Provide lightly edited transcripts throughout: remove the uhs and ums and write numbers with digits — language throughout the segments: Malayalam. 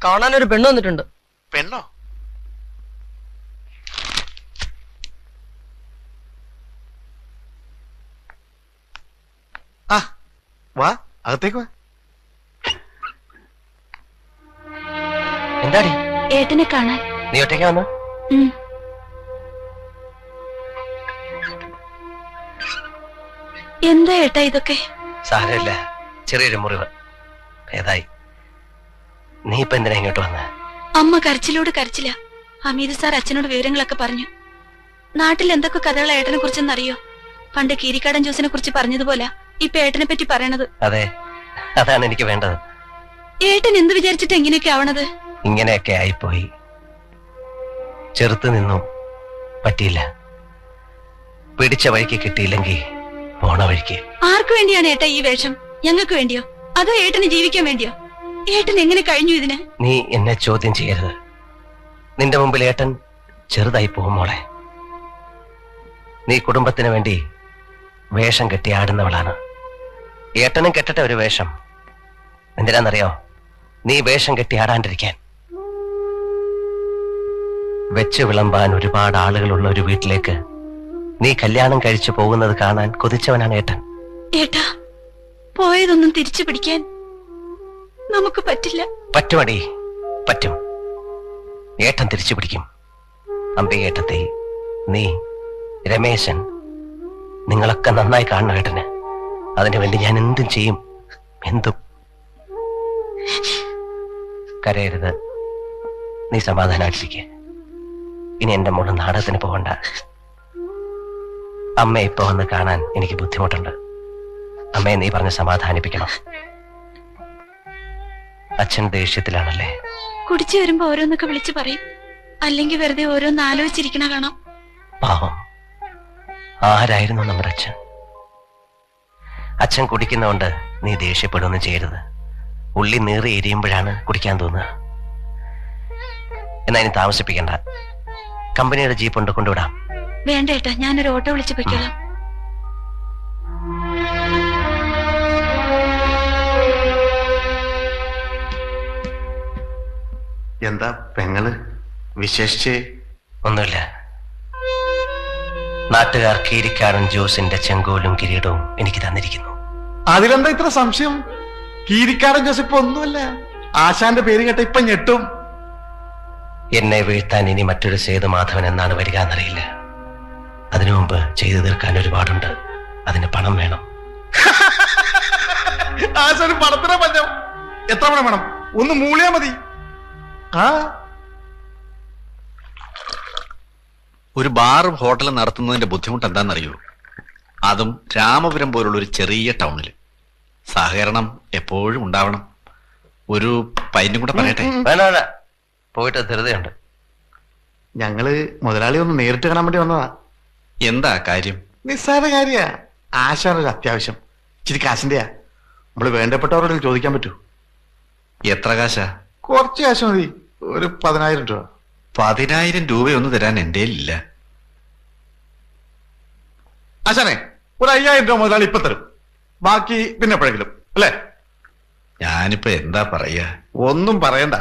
കാണാൻ ഒരു പെണ്ണ് വന്നിട്ടുണ്ട്. പെണ്ണോ? ആ വാ, അകത്തേക്ക് വാ. എന്താടി? ഏട്ടനെ കാണാൻ. നീ ഒറ്റയ്ക്ക് വന്നു? എന്താ ഏട്ടാ ഇതൊക്കെ? സാരമില്ല, ചെറിയൊരു മുറിവ്. ഏതായി? നീ ഇപ്പൊ എന്തിനാ ഇങ്ങോട്ട് വന്ന? അമ്മ കരച്ചിലോട് കരച്ചില്ല. ഹമീദ് സാർ അച്ഛനോട് വിവരങ്ങളൊക്കെ പറഞ്ഞു. നാട്ടിൽ എന്തൊക്കെ കഥകൾ ഏട്ടനെ കുറിച്ചെന്നറിയോ? പണ്ട് കീരിക്കാടൻ ജോസിനെ കുറിച്ച് പറഞ്ഞതുപോലെ ഇപ്പൊ ഏട്ടനെ പറ്റി പറയണത്. അതെ, അതാണ് എനിക്ക് വേണ്ടത്. ഏട്ടൻ എന്ത് വിചാരിച്ചിട്ട് എങ്ങനെയൊക്കെ ആവണത്? ഇങ്ങനെയൊക്കെ ആയിപ്പോയി. ചെറുത്ത് നിന്നു, പറ്റിയില്ല. പിടിച്ച വഴിക്ക് കിട്ടിയില്ലെങ്കിൽ പോണ വഴിക്ക്. ആർക്കു വേണ്ടിയാണ് ഏട്ടാ ഈ വേഷം? ഞങ്ങൾക്ക് വേണ്ടിയോ അതോ ഏട്ടന് ജീവിക്കാൻ വേണ്ടിയോ? ഏട്ടൻ എങ്ങനെ കഴിഞ്ഞു ഇതിന്? നീ എന്നെ ചോദ്യം ചെയ്യരുത്. നിന്റെ മുമ്പിൽ ഏട്ടൻ ചെറുതായി പോകും മോളെ. നീ കുടുംബത്തിന് വേണ്ടി വേഷം കെട്ടി ആടുന്നവളാണ്. ഏട്ടനും കെട്ടട്ടെ ഒരു വേഷം. എന്തിനാന്നറിയോ? നീ വേഷം കെട്ടി ആടാണ്ടിരിക്കാൻ. വെച്ച് വിളമ്പാൻ ഒരുപാട് ആളുകളുള്ള ഒരു വീട്ടിലേക്ക് നീ കല്യാണം കഴിച്ചു പോകുന്നത് കാണാൻ കൊതിച്ചവനാണ് ഏട്ടൻ. ഏട്ടാ, പോയതൊന്നും തിരിച്ചു പിടിക്കാൻ നമുക്ക് പറ്റില്ല. പറ്റുമടി, പറ്റും. ഏട്ടൻ തിരിച്ചു പിടിക്കും. അമ്പികേട്ടത്തെ, നീ, രമേശൻ, നിങ്ങളൊക്കെ നന്നായി കാണണം ഏട്ടന്. അതിനുവേണ്ടി ഞാൻ എന്തും ചെയ്യും, എന്തും. കരയരുത്, നീ സമാധാനായിട്ടിരിക്കെ. ഇനി എന്റെ മോള് നാടകത്തിന് പോകണ്ട. അമ്മയെ ഇപ്പൊ വന്ന് കാണാൻ എനിക്ക് ബുദ്ധിമുട്ടുണ്ട്. അമ്മയെ നീ പറഞ്ഞ് സമാധാനിപ്പിക്കണം. അച്ഛൻ ദേഷ്യത്തിലാണല്ലേ? കുടിച്ചു വരുമ്പോ ഓരോന്നൊക്കെ വിളിച്ചു പറയും. അല്ലെങ്കിൽ വെറുതെ ഓരോന്ന് ആലോചിച്ചിരിക്കണ കാണാം. പാവം, ആരായിരുന്നു നമ്മുടെ അച്ഛൻ? അച്ഛൻ കുടിക്കുന്നതുകൊണ്ട് നീ ദേഷ്യപ്പെടുകയൊന്നും ചെയ്യരുത്. ഉള്ളി നീറി എരിയുമ്പോഴാണ് കുടിക്കാൻ തോന്നുക. എന്നാ ഇനി താമസിപ്പിക്കണ്ട. കമ്പനിയുടെ ജീപ്പ് കൊണ്ട് കൊണ്ടുവിടാം. വേണ്ട ഏട്ടാ, ഞാനൊരു ഓട്ടോ വിളിച്ചു പൊയ്ക്കോളാം. എന്താ പെങ്ങള് വിശേഷിച്ച്? ഒന്നുമില്ല. നാട്ടുകാർ കീരിക്കാടൻ ജോസിന്റെ ചെങ്കോലും കിരീടവും എനിക്ക് തന്നിരിക്കുന്നു. അതിലെന്താ ഇത്ര സംശയം? കീരിക്കാടൻ ജോസിപ്പ് ഒന്നുമല്ല. ആശാന്റെ പേര് കേട്ട ഇപ്പൊ ഞെട്ടും. എന്നെ വീഴ്ത്താൻ ഇനി മറ്റൊരു സേതുമാധവൻ എന്നാണ് വരിക എന്നറിയില്ല. അതിനു മുമ്പ് ചെയ്തു തീർക്കാൻ ഒരുപാടുണ്ട്. അതിന് പണം വേണം. ആശാന് പണത്തിനെ പഞ്ഞം. എത്ര പണം വേണം? ഒന്ന് മൂളിയാ മതി. ഒരു ബാറും ഹോട്ടലും നടത്തുന്നതിന്റെ ബുദ്ധിമുട്ട് എന്താണെന്നറിയൂ? അതും രാമപുരം പോലുള്ള ഒരു ചെറിയ ടൗണിൽ. സഹകരണം എപ്പോഴും ഉണ്ടാവണം. ഒരു പൈനും കൂടെ പറയട്ടെ? വേണ്ട, പോയിട്ട് ധൃതയുണ്ട്. ഞങ്ങള് മുതലാളി ഒന്ന് നേരിട്ട് കാണാൻ വേണ്ടി വന്നതാ. എന്താ കാര്യം? നിസ്സാര കാര്യ. ആശാനൊരു അത്യാവശ്യം. ഇച്ചിരി കാശിന്റെയാ. നമ്മള് വേണ്ടപ്പെട്ടവരോട് ചോദിക്കാൻ പറ്റൂ? എത്ര കാശാ? കുറച്ച് കാശ് മതി. ഒരു 10,000 രൂപ. 10,000 രൂപയൊന്നും തരാൻ എന്റെ ഇല്ല. ആശാനെ, ഒരു 5,000 രൂപ മുതലാളി ഇപ്പൊ തരും. ബാക്കി പിന്നെ എപ്പോഴെങ്കിലും, അല്ലേ? ഞാനിപ്പോ എന്താ പറയാ? ഒന്നും പറയണ്ട.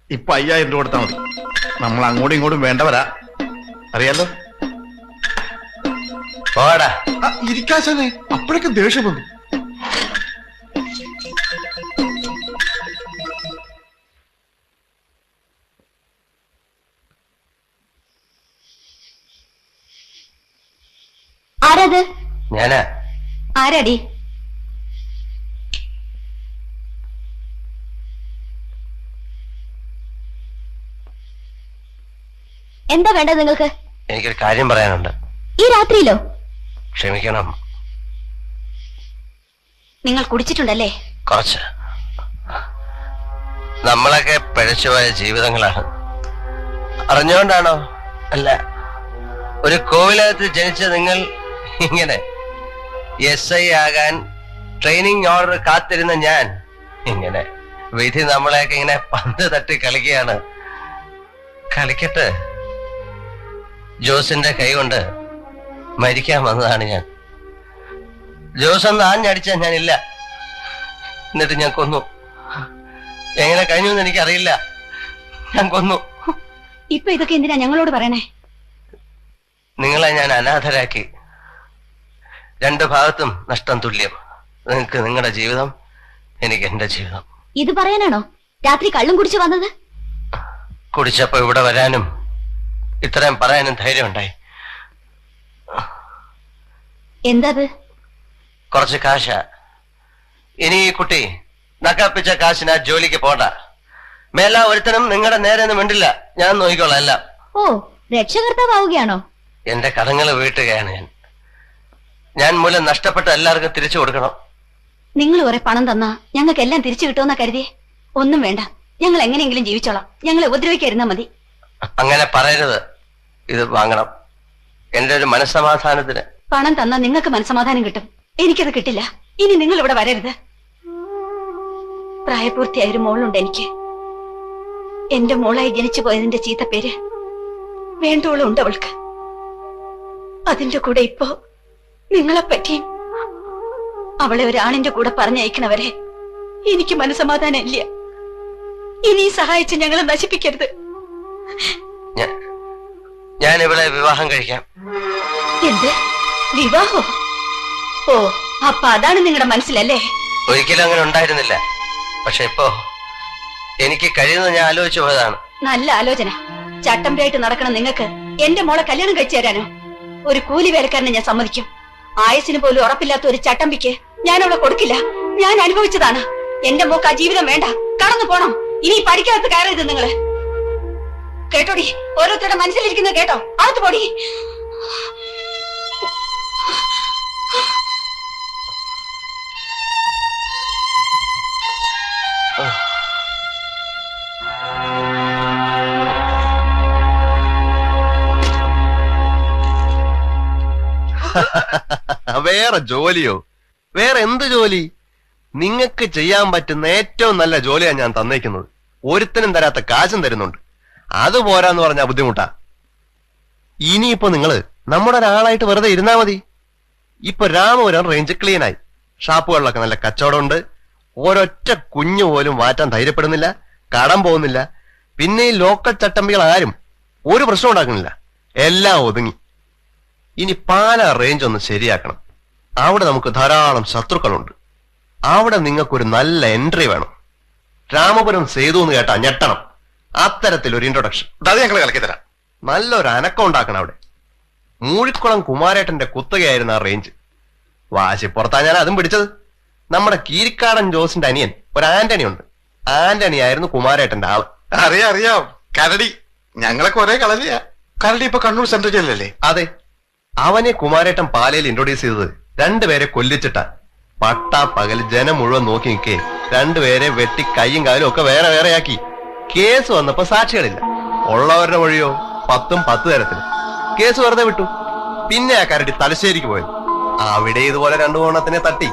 ഇപ്പൊ 5,000 രൂപ കൊടുത്താൽ മതി. നമ്മൾ അങ്ങോട്ടും ഇങ്ങോട്ടും വേണ്ടവരാ, അറിയാലോ. പോടാ. ഇരിക്കാശാനെ, അപ്പോഴേക്ക് ദേഷ്യം വന്നു. ആരത്? ഞാനാ. ആരാടി? എന്താ വേണ്ടത് നിങ്ങൾക്ക്? എനിക്കൊരു കാര്യം പറയാനുണ്ട്. ഈ രാത്രിയിലോ? ക്ഷമിക്കണം. നിങ്ങൾ കുടിച്ചിട്ടുണ്ടല്ലേ? കുറച്ച്. നമ്മളൊക്കെ പിഴച്ചുപോയ ജീവിതങ്ങളാണ്. അറിഞ്ഞുകൊണ്ടാണോ? അല്ല. ഒരു കോവിലകത്ത് ജനിച്ച നിങ്ങൾ ഇങ്ങനെ SI ആകാൻ ട്രെയിനിങ് ഓർഡർ കാത്തിരുന്ന ഞാൻ ഇങ്ങനെ. വിധി നമ്മളെയൊക്കെ ഇങ്ങനെ പന്ത് തട്ടി കളിക്കുകയാണ്. കളിക്കട്ടെ. ജോസിന്റെ കൈ കൊണ്ട് മരിക്കാൻ വന്നതാണ് ഞാൻ. ജോസ് ഒന്ന് ആഞ്ഞടിച്ചാൽ ഞാനില്ല. എന്നിട്ട് ഞാൻ കൊന്നു. എങ്ങനെ കഴിഞ്ഞു എന്ന് എനിക്കറിയില്ല. ഞാൻ കൊന്നു. ഇപ്പൊ ഇതൊക്കെ എന്തിനാ ഞങ്ങളോട് പറയണേ? നിങ്ങളെ ഞാൻ അനാഥരാക്കി. രണ്ടു ഭാഗത്തും നഷ്ടം തുല്യം. നിങ്ങൾക്ക് നിങ്ങളുടെ ജീവിതം, എനിക്ക് എന്റെ ജീവിതം. ഇത് പറയാനാണോ രാത്രി കള്ളും കുടിച്ചു വന്നത്? കുടിച്ചപ്പോ ഇവിടെ വരാനും ഇത്രയും പറയാനും ധൈര്യം ഉണ്ടായി. എന്താത്? കുറച്ച് കാശ. ഇനി ഈ കുട്ടി നക്കാപ്പിച്ച കാശിനാ ജോലിക്ക് പോണ്ട. മേല ഒരുത്തനും നിങ്ങളുടെ നേരെ ഒന്നും മിണ്ടില്ല. ഞാൻ നോക്കിക്കോളാം എല്ലാം. ഓ, രക്ഷകർത്താവുകയാണോ? എന്റെ കടങ്ങൾ വീട്ടുകയാണ് ഞാൻ മൂലം നഷ്ടപ്പെട്ട എല്ലാവർക്കും തിരിച്ചു കൊടുക്കണം. നിങ്ങൾ കുറെ പണം തന്നാ ഞങ്ങൾക്ക് എല്ലാം തിരിച്ചു കിട്ടുമെന്നാ കരുതിയേ? ഒന്നും വേണ്ട, ഞങ്ങൾ എങ്ങനെയെങ്കിലും ജീവിച്ചോളാം. ഞങ്ങളെ ഉപദ്രവിക്കായിരുന്നാ മതി. അങ്ങനെ പറയരുത്. ഇത് വാങ്ങണം, എന്റെ ഒരു മനസ്സമാധാനത്തിന്. പണം തന്നാ നിങ്ങൾക്ക് മനസ്സമാധാനം കിട്ടും, എനിക്കത് കിട്ടില്ല. ഇനി നിങ്ങൾ ഇവിടെ വരരുത്. പ്രായപൂർത്തിയായൊരു മോളുണ്ട് എനിക്ക്. എന്റെ മോളായി ജനിച്ചു പോയതിന്റെ ചീത്തപ്പേര് വേണ്ടോളം ഉണ്ട് അവൾക്ക്. അതിന്റെ കൂടെ ഇപ്പോ നിങ്ങളെപ്പറ്റിയും. അവളെ ഒരാണിന്റെ കൂടെ പറഞ്ഞയക്കണവരെ എനിക്ക് മനസ്സമാധാനം ഇല്ല. ഇനി സഹായിച്ച് ഞങ്ങളെ നശിപ്പിക്കരുത്. ഞാൻ ഇവളെ വിവാഹം കഴിക്കാം. എന്ത് വിവാഹോ? ഓ, അപ്പൊ അതാണ് നിങ്ങളുടെ മനസ്സിലല്ലേ? ഒരിക്കലും അങ്ങനെ ഉണ്ടായിരുന്നില്ല. പക്ഷെ ഇപ്പോ എനിക്ക് കഴിയുന്നത് ഞാൻ ആലോചിച്ചു പോയതാണ്. നല്ല ആലോചന. ചട്ടമ്പിയായിട്ട് നടക്കണം നിങ്ങൾക്ക് എന്റെ മോളെ കല്യാണം കഴിച്ചു തരാനോ? ഒരു കൂലി വേലക്കാരനെ ഞാൻ സമ്മതിക്കും. ആയുസിന് പോലും ഉറപ്പില്ലാത്ത ഒരു ചട്ടമ്പിക്ക് ഞാൻ അവളെ കൊടുക്കില്ല. ഞാൻ അനുഭവിച്ചതാണ്. എന്റെ മോക്ക് ആ ജീവിതം വേണ്ട, കടന്നു പോണം. ഇനി പഠിക്കാത്ത കയറരുത് നിങ്ങള്. കേട്ടോടി, ഓരോരുത്തരുടെ മനസ്സിലിരിക്കുന്നത് കേട്ടോ. അകത്ത് പോടി. വേറെ ജോലിയോ? വേറെ എന്ത് ജോലി? നിങ്ങൾക്ക് ചെയ്യാൻ പറ്റുന്ന ഏറ്റവും നല്ല ജോലിയാണ് ഞാൻ തന്നേക്കുന്നത്. ഒരുത്തനും തരാത്ത കാശും തരുന്നുണ്ട്. അത് പോരാന്ന് പറഞ്ഞാ ബുദ്ധിമുട്ടാ. ഇനിയിപ്പോ നിങ്ങള് നമ്മുടെ ഒരാളായിട്ട് വെറുതെ ഇരുന്നാ മതി. ഇപ്പൊ രാമപുരം റേഞ്ച് ക്ലീനായി. ഷാപ്പുകളിലൊക്കെ നല്ല കച്ചവടമുണ്ട്. ഒരൊറ്റ കുഞ്ഞു പോലും മാറ്റാൻ ധൈര്യപ്പെടുന്നില്ല. കടം പോകുന്നില്ല. പിന്നെ ഈ ലോക്കൽ ചട്ടമ്പികൾ ആരും ഒരു പ്രശ്നം ഉണ്ടാക്കുന്നില്ല. എല്ലാം ഒതുങ്ങി. ഇനി പാലാ റേഞ്ച് ഒന്ന് ശരിയാക്കണം. അവിടെ നമുക്ക് ധാരാളം ശത്രുക്കളുണ്ട്. അവിടെ നിങ്ങൾക്കൊരു നല്ല എൻട്രി വേണം. രാമപുരം സേതു എന്ന് കേട്ടാ ഞെട്ടണം. അത്തരത്തിലൊരു ഇൻട്രൊഡക്ഷൻ അത് ഞങ്ങൾ കളക്കി തരാം. നല്ലൊരു അനക്കം ഉണ്ടാക്കണം അവിടെ. മൂഴിക്കുളം കുമാരേട്ടന്റെ കുത്തകയായിരുന്നു ആ റേഞ്ച്. വാശിപ്പുറത്താ ഞാൻ അതും പിടിച്ചത്. നമ്മുടെ കീരിക്കാടൻ ജോസിന്റെ അനിയൻ ഒരു ആന്റണി ഉണ്ട്. ആന്റണി ആയിരുന്നു കുമാരേട്ടന്റെ ആള്. അറിയാം. കരടി. ഞങ്ങളൊക്കെ ഒരേ കളരിയാ. കരടി ഇപ്പൊ കണ്ണൂർ സെൻട്രൽ ജയിലല്ലേ? അതെ, അവനെ കുമാരേട്ടൻ പാലയിൽ ഇൻട്രൊഡ്യൂസ് ചെയ്തത് രണ്ടുപേരെ കൊല്ലിച്ചിട്ടാ. പട്ടാ പകൽ ജനം മുഴുവൻ നോക്കി നിൽക്കേ രണ്ടുപേരെ വെട്ടി കൈയും കാലും ഒക്കെ വേറെ വേറെയാക്കി. കേസ് വന്നപ്പോ സാക്ഷികളില്ല. ഉള്ളവരുടെ വഴിയോ 10 തരത്തില് കേസ് വെറുതെ വിട്ടു. പിന്നെ ആ കരടി തലശ്ശേരിക്ക് പോയത്. അവിടെ ഇതുപോലെ 2 എണ്ണത്തിനെ തട്ടി.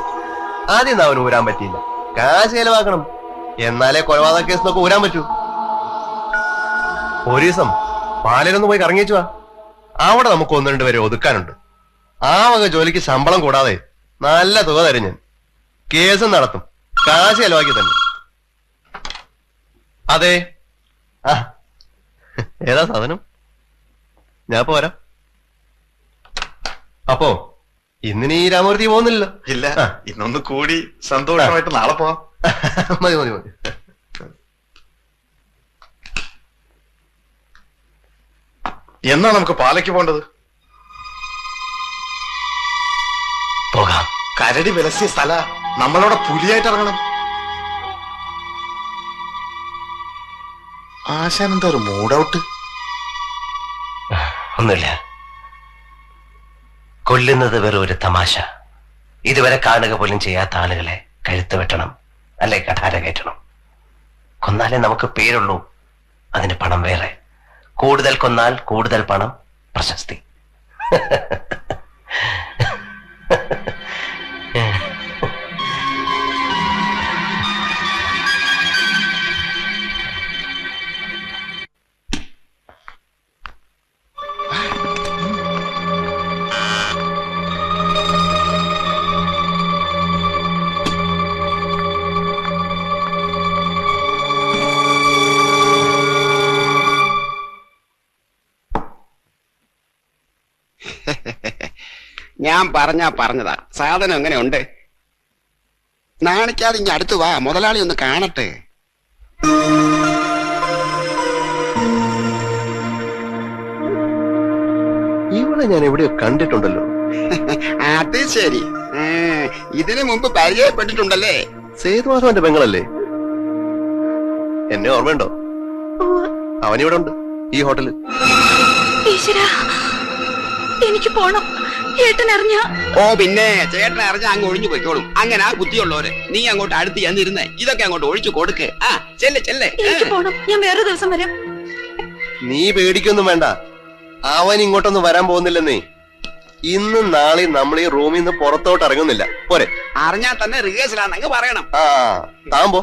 ആദ്യം അവന് ഊരാൻ പറ്റിയില്ല. കാശ് ചെലവാക്കണം, എന്നാലേ കൊലപാതക കേസിനൊക്കെ ഊരാൻ പറ്റൂ. ഒരു ദിവസം പാലയിലൊന്ന് പോയി കറങ്ങിച്ചു വാ. അവിടെ നമുക്ക് 1-2 പേരെ ഒതുക്കാനുണ്ട്. ആ വക ജോലിക്ക് ശമ്പളം കൂടാതെ നല്ല തുക തരും ഞാൻ. കേസും നടത്തും, കാശ് ചെലവാക്കി തന്നെ. അതെ. ആ, ഏതാ സാധനം? ഞാൻ പോരാ. അപ്പോ ഇന്നിനി രാമൂർത്തി പോകുന്നില്ലല്ലോ? ഇല്ല, ഇന്നൊന്ന് കൂടി സന്തോഷമായിട്ട് നാളെ പോവാം. മതി മതി മതി. എന്നാ നമുക്ക് പാലയ്ക്ക് പോണ്ടത്? പോകാം. കരടി വിലസിയ സ്ഥല. നമ്മളവിടെ പുലിയായിട്ട് ഇറങ്ങണം. ആശാൻ എന്താ ഒരു മൂഡൌട്ട്? ഒന്നുമില്ല. കൊല്ലുന്നത് വെറും ഒരു തമാശ. ഇതുവരെ കാണുക പോലും ചെയ്യാത്ത ആളുകളെ കഴുത്ത് വെട്ടണം, അല്ലെ കഠാര കയറ്റണം. കൊന്നാലേ നമുക്ക് പേരുള്ളൂ, അതിന് പണം വേറെ. കൂടുതൽ കൊന്നാൽ കൂടുതൽ പണം, പ്രശസ്തി. ഞാൻ പറഞ്ഞതാ. സാധനം എങ്ങനെയുണ്ട്? നാണിക്കാതെ ഇങ്ങ് അടുത്ത് വാ, മുതലാളി ഒന്ന് കാണട്ടെ. ഇവളെ ഞാൻ എവിടെയോ കണ്ടിട്ടുണ്ടല്ലോ. അത് ശരി, ഇതിനു മുമ്പ് പരിചയപ്പെട്ടിട്ടുണ്ടല്ലേ? സേതുമാധവന്റെ പെങ്ങളല്ലേ? എന്നെ ഓർമ്മയുണ്ടോ? അവനിവിടെ ഉണ്ട്, ഈ ഹോട്ടലിൽ. ഈശ്വരാ, എനിക്ക് പോണം. ഏട്ടൻ അറിഞ്ഞ? ഓ പിന്നെ, ചേട്ടൻ അറിഞ്ഞ അങ്ങ് ഒഴിഞ്ഞു പോയിക്കോളും. അങ്ങനെ ആ ബുദ്ധിയുള്ളവര്. നീ അങ്ങോട്ട് അടുത്ത് ചെന്നിരുന്നേ, ഇതൊക്കെ അങ്ങോട്ട് ഒഴിച്ചു കൊടുക്ക്. ആ ചെല്ലേ ചെല്ലേ. എനിക്ക് പോണം, ഞാൻ വേറെ ദിവസം വരാം. നീ പേടിക്കൊന്നും വേണ്ട, അവൻ ഇങ്ങോട്ടൊന്നും വരാൻ പോകുന്നില്ലെന്നേ. ഇന്നും നാളെയും നമ്മൾ ഈ റൂമിൽ നിന്ന് പുറത്തോട്ട് ഇറങ്ങുന്നില്ല. പോരെ? അറിഞ്ഞാൽ തന്നെ റിഹേഴ്സലാന്നങ്ങ് പറയണം. ആ താമ്പോ,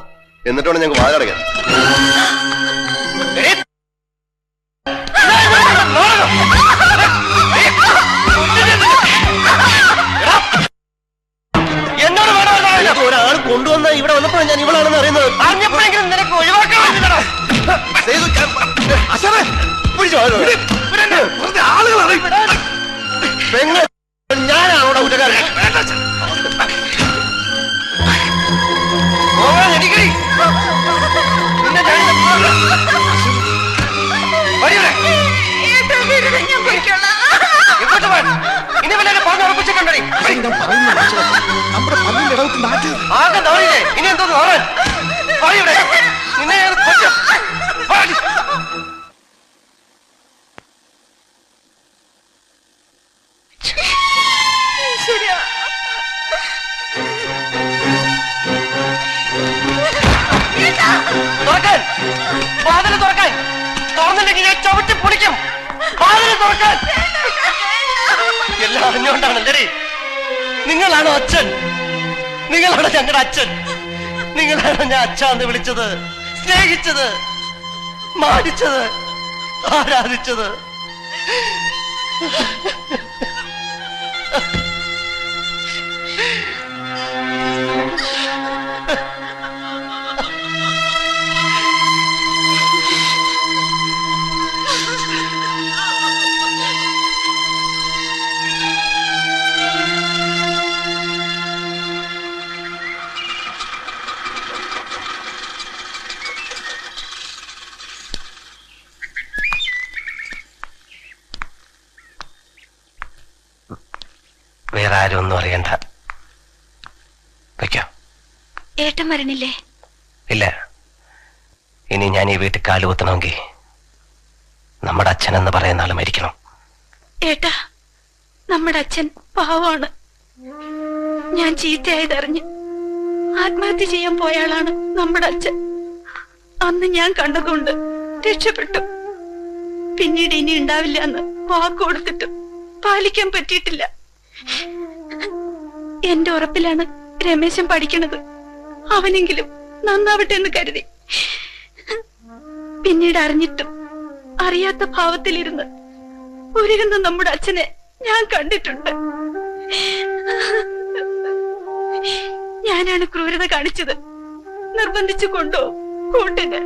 എന്നിട്ടാണ് ഞങ്ങൾക്ക് വാതിലടയ്ക്കാം. എന്നോട് ഒരാൾ കൊണ്ടുവന്ന ഇവിടെ വന്നപ്പോഴാണ് ഞാൻ ഇവളാണെന്ന് അറിയുന്നത്. അറിഞ്ഞപ്പോഴെങ്കിലും നിനക്ക് ഒഴിവാക്കാൻ ഞാനാണോടാ കുറ്റക്കാരൻ? ഇനി എന്തോ തുറക്കാൻ, വാതില് തുറക്കാൻ. തുറന്നില്ലെങ്കിൽ ഞാൻ ചവിട്ടി പൊളിക്കും. വാതില് തുറക്കാൻ. എല്ലാം അറിഞ്ഞുകൊണ്ടാണല്ലേ? നിങ്ങളാണോ അച്ഛൻ? നിങ്ങളാണോ ഞങ്ങളുടെ അച്ഛൻ? നിങ്ങളാണോ ഞാൻ അച്ഛാന്ന് വിളിച്ചത്, സ്നേഹിച്ചത്, മാനിച്ചത്, ആരാധിച്ചത്? വേറെ ആരും ഒന്നും അറിയണ്ട. വയ്ക്കോ. ഏട്ടൻ വരണില്ലേ? ഇല്ല. ഇനി ഞാൻ ഈ വീട്ടിൽ കാലുകുത്തണമെങ്കിൽ നമ്മുടെ അച്ഛൻ എന്ന് പറയുന്ന ആള് മരിക്കണം. ഏട്ടാ, നമ്മുടെ അച്ഛൻ പാവാണ്. ഞാൻ ചീത്തയായതറിഞ്ഞ് ആത്മഹത്യ ചെയ്യാൻ പോയ ആളാണ് നമ്മുടെ അച്ഛൻ. അന്ന് ഞാൻ കണ്ടതുകൊണ്ട് രക്ഷപ്പെട്ടു. പിന്നീട് ഇനി ഉണ്ടാവില്ല എന്ന് വാക്ക് കൊടുത്തിട്ടും പാലിക്കാൻ പറ്റിയിട്ടില്ല. എന്റെ ഉറപ്പിലാണ് രമേശൻ പഠിക്കണത്. അവനെങ്കിലും നന്നാവട്ടെ എന്ന് കരുതി. പിന്നീട് അറിഞ്ഞിട്ടും അറിയാത്ത ഭാവത്തിലിരുന്ന് ഉരുകുന്ന നമ്മുടെ അച്ഛനെ ഞാൻ കണ്ടിട്ടുണ്ട്. ഞാനാണ് ക്രൂരത കാണിച്ചത്. നിർബന്ധിച്ചു കൊണ്ടോ കൂട്ടിന്.